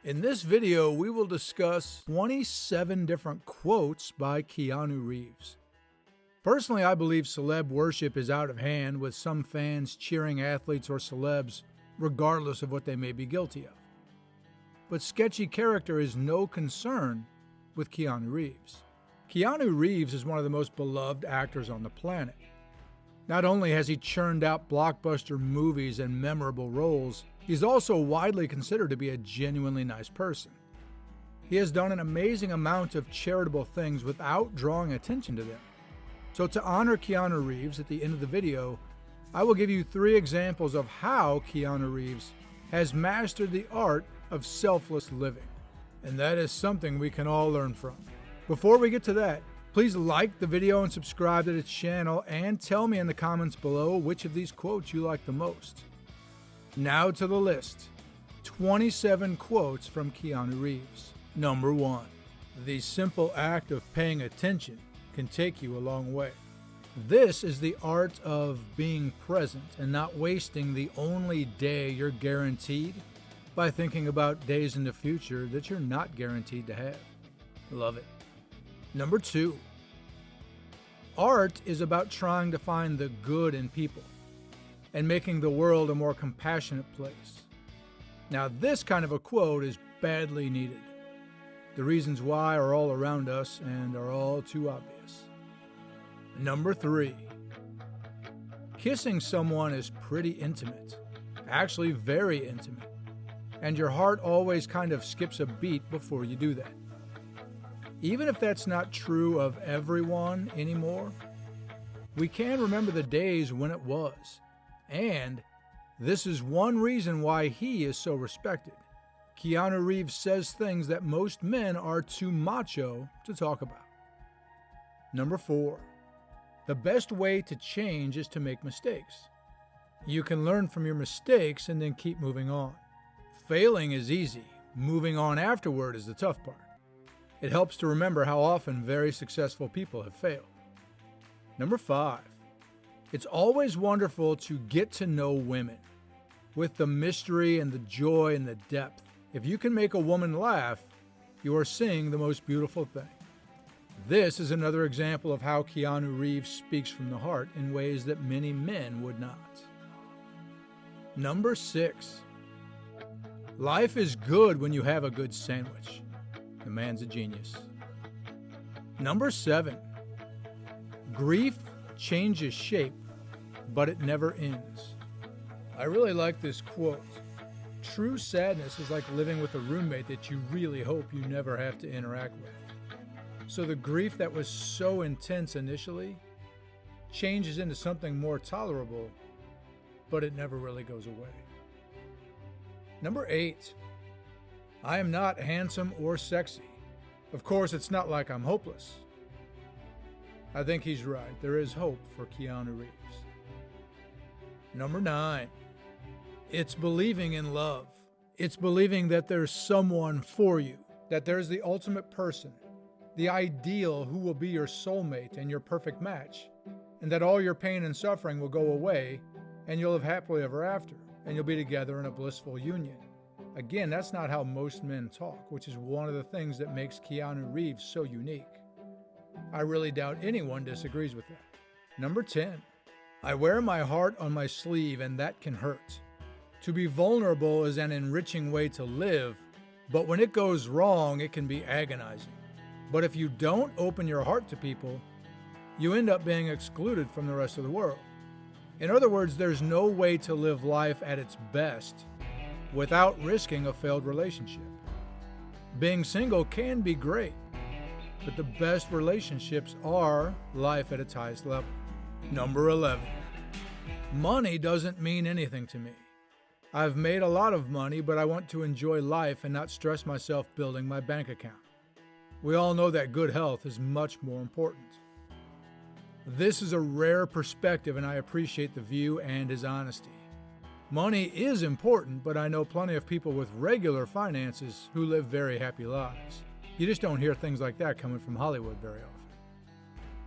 In this video, we will discuss 27 different quotes by Keanu Reeves. Personally, I believe celeb worship is out of hand, with some fans cheering athletes or celebs regardless of what they may be guilty of. But sketchy character is no concern with Keanu Reeves. Keanu Reeves is one of the most beloved actors on the planet. Not only has he churned out blockbuster movies and memorable roles, he's also widely considered to be a genuinely nice person. He has done an amazing amount of charitable things without drawing attention to them. So to honor Keanu Reeves at the end of the video, I will give you 3 examples of how Keanu Reeves has mastered the art of selfless living. And that is something we can all learn from. Before we get to that, please like the video and subscribe to the channel, and tell me in the comments below which of these quotes you like the most. Now to the list. 27 quotes from Keanu Reeves. Number 1. The simple act of paying attention can take you a long way. This is the art of being present and not wasting the only day you're guaranteed by thinking about days in the future that you're not guaranteed to have. Love it. Number 2. Art is about trying to find the good in people and making the world a more compassionate place. Now, this kind of a quote is badly needed. The reasons why are all around us and are all too obvious. Number 3. Kissing someone is pretty intimate, actually very intimate, and your heart always kind of skips a beat before you do that. Even if that's not true of everyone anymore, we can remember the days when it was. And this is one reason why he is so respected. Keanu Reeves says things that most men are too macho to talk about. Number 4. The best way to change is to make mistakes. You can learn from your mistakes and then keep moving on. Failing is easy. Moving on afterward is the tough part. It helps to remember how often very successful people have failed. Number 5. It's always wonderful to get to know women. With the mystery and the joy and the depth, if you can make a woman laugh, you are seeing the most beautiful thing. This is another example of how Keanu Reeves speaks from the heart in ways that many men would not. Number 6. Life is good when you have a good sandwich. The man's a genius. Number 7. Grief changes shape, but it never ends. I really like this quote. True sadness is like living with a roommate that you really hope you never have to interact with. So the grief that was so intense initially changes into something more tolerable, but it never really goes away. Number 8. I am not handsome or sexy. Of course, it's not like I'm hopeless. I think he's right. There is hope for Keanu Reeves. Number 9. It's believing in love. It's believing that there's someone for you, that there's the ultimate person, the ideal who will be your soulmate and your perfect match, and that all your pain and suffering will go away and you'll live happily ever after, and you'll be together in a blissful union. Again, that's not how most men talk, which is one of the things that makes Keanu Reeves so unique. I really doubt anyone disagrees with that. Number 10. I wear my heart on my sleeve, and that can hurt. To be vulnerable is an enriching way to live, but when it goes wrong, it can be agonizing. But if you don't open your heart to people, you end up being excluded from the rest of the world. In other words, there's no way to live life at its best without risking a failed relationship. Being single can be great, but the best relationships are life at its highest level. Number 11. Money doesn't mean anything to me. I've made a lot of money, but I want to enjoy life and not stress myself building my bank account. We all know that good health is much more important. This is a rare perspective, and I appreciate the view and his honesty. Money is important, but I know plenty of people with regular finances who live very happy lives. You just don't hear things like that coming from Hollywood very often.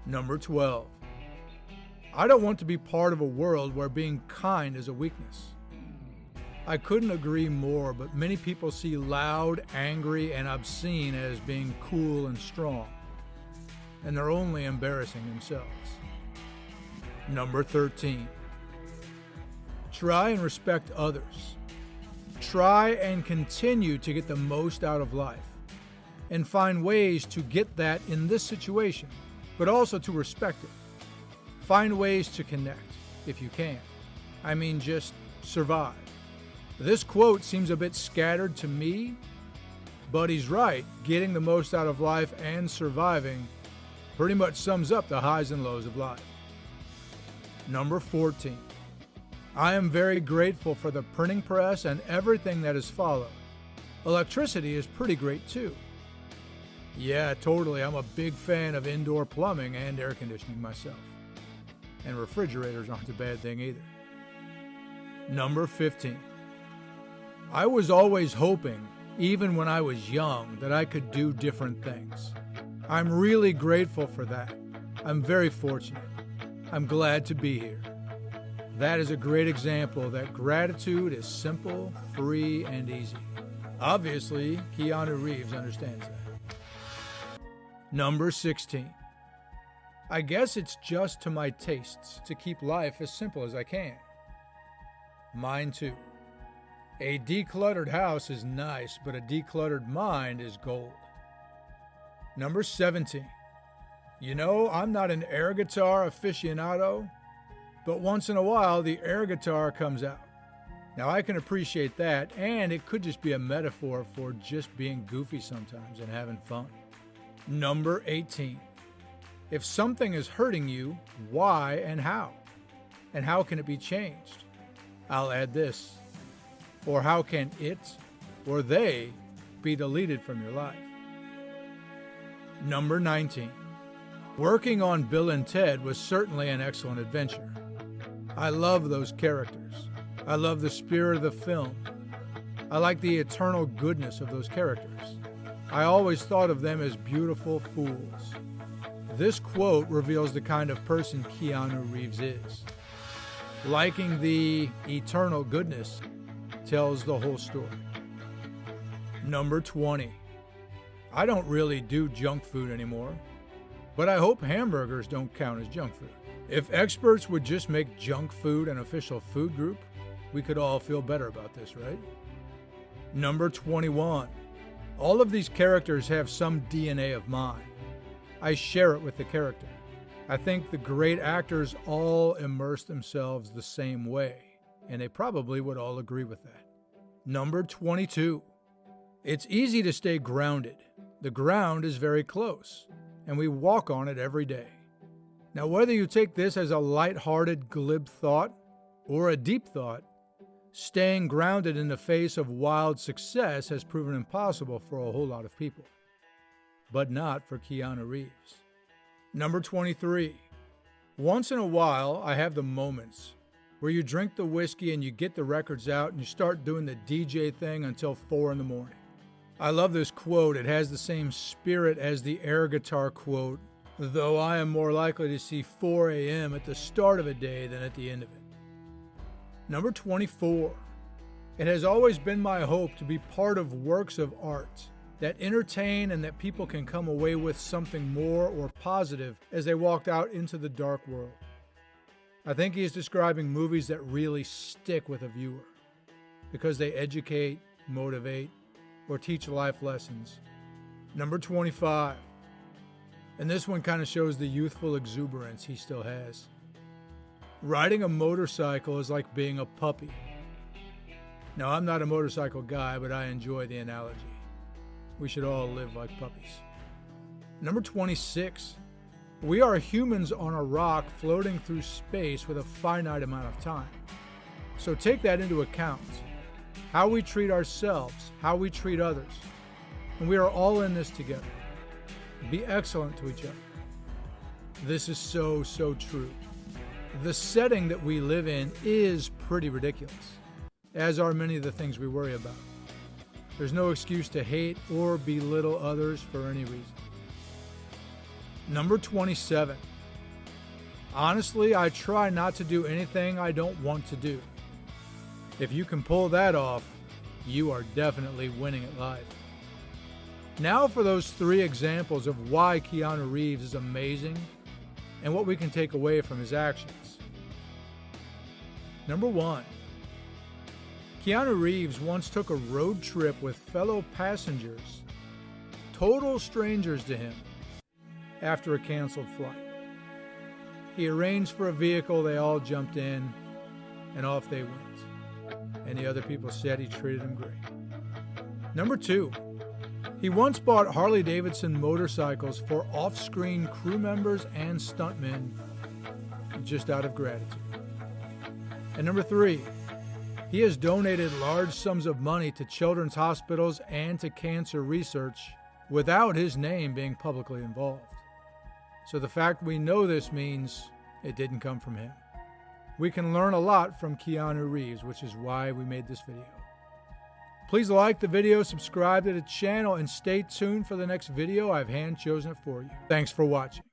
Number 12. I don't want to be part of a world where being kind is a weakness. I couldn't agree more, but many people see loud, angry, and obscene as being cool and strong, and they're only embarrassing themselves. Number 13. Try and respect others. Try and continue to get the most out of life, and find ways to get that in this situation, but also to respect it. Find ways to connect, if you can. I mean, just survive. This quote seems a bit scattered to me, but he's right. Getting the most out of life and surviving pretty much sums up the highs and lows of life. Number 14. I am very grateful for the printing press and everything that has followed. Electricity is pretty great too. Yeah, totally. I'm a big fan of indoor plumbing and air conditioning myself. And refrigerators aren't a bad thing either. Number 15. I was always hoping, even when I was young, that I could do different things. I'm really grateful for that. I'm very fortunate. I'm glad to be here. That is a great example that gratitude is simple, free, and easy. Obviously, Keanu Reeves understands that. Number 16. I guess it's just to my tastes to keep life as simple as I can. Mine too. A decluttered house is nice, but a decluttered mind is gold. Number 17. You know, I'm not an air guitar aficionado, but once in a while the air guitar comes out. Now I can appreciate that, and it could just be a metaphor for just being goofy sometimes and having fun. Number 18. If something is hurting you, why and how? And how can it be changed? I'll add this. Or how can it or they be deleted from your life? Number 19. Working on Bill and Ted was certainly an excellent adventure. I love those characters. I love the spirit of the film. I like the eternal goodness of those characters. I always thought of them as beautiful fools. This quote reveals the kind of person Keanu Reeves is. Liking the eternal goodness tells the whole story. Number 20. I don't really do junk food anymore, but I hope hamburgers don't count as junk food. If experts would just make junk food an official food group, we could all feel better about this, right? Number 21. All of these characters have some DNA of mine. I share it with the character. I think the great actors all immerse themselves the same way, and they probably would all agree with that. Number 22. It's easy to stay grounded. The ground is very close, and we walk on it every day. Now, whether you take this as a light-hearted, glib thought or a deep thought, staying grounded in the face of wild success has proven impossible for a whole lot of people, but not for Keanu Reeves. Number 23. Once in a while, I have the moments where you drink the whiskey and you get the records out and you start doing the DJ thing until 4 in the morning. I love this quote. It has the same spirit as the air guitar quote, though I am more likely to see 4 a.m. at the start of a day than at the end of it. Number 24. It has always been my hope to be part of works of art that entertain and that people can come away with something more or positive as they walked out into the dark world. I think he is describing movies that really stick with a viewer because they educate, motivate, or teach life lessons. Number 25. And this one kind of shows the youthful exuberance he still has. Riding a motorcycle is like being a puppy. Now, I'm not a motorcycle guy, but I enjoy the analogy. We should all live like puppies. Number 26. We are humans on a rock floating through space with a finite amount of time. So take that into account. How we treat ourselves, how we treat others. And we are all in this together. Be excellent to each other. This is so true. The setting that we live in is pretty ridiculous, as are many of the things we worry about. There's no excuse to hate or belittle others for any reason. Number 27. Honestly, I try not to do anything I don't want to do. If you can pull that off, you are definitely winning at life. Now for those 3 examples of why Keanu Reeves is amazing and what we can take away from his actions. Number 1. Keanu Reeves once took a road trip with fellow passengers, total strangers to him, after a canceled flight. He arranged for a vehicle, they all jumped in, and off they went. And the other people said he treated them great. Number 2. He once bought Harley-Davidson motorcycles for off-screen crew members and stuntmen just out of gratitude. And number 3. He has donated large sums of money to children's hospitals and to cancer research without his name being publicly involved. So the fact we know this means it didn't come from him. We can learn a lot from Keanu Reeves, which is why we made this video. Please like the video, subscribe to the channel, and stay tuned for the next video. I've hand chosen it for you. Thanks for watching.